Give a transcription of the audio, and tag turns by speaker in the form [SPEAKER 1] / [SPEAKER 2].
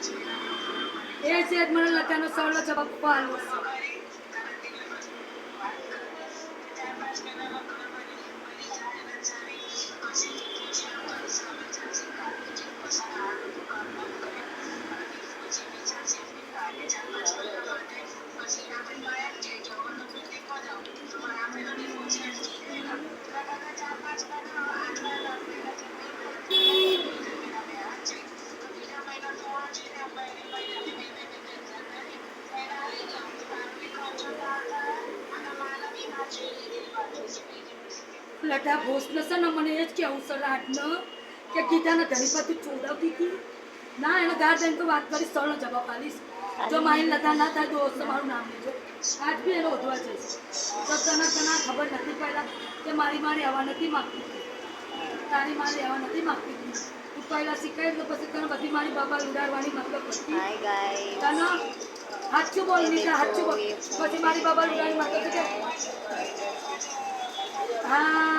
[SPEAKER 1] એ છે મને લતાનો સવાલો જવાબ પાલો લટા ભોસને છે ને મને એ જ કેવું છે રાતનો કે ગીતાના ઘણી પાછી ચોડાવતી હતી ના એને ગાર બેન તો વાત કરી સરળ જવાબ આલીશ જો મારી લતા ના થાય તો મારું નામ લેજો આજ બી એને ઓધવા જઈશ તો તને ખબર નથી પહેલા કે મારી આવવા નથી માગતી તારી મારી આવવા નથી માગતી તું પહેલા શીખાય તો પછી તને બધી મારી બાબા ઉડાડવાની મતલબ હતી તને સાચું બોલ નીતા સાચું બોલ પછી મારી બાબા ઉડાડવાની મતલબ હા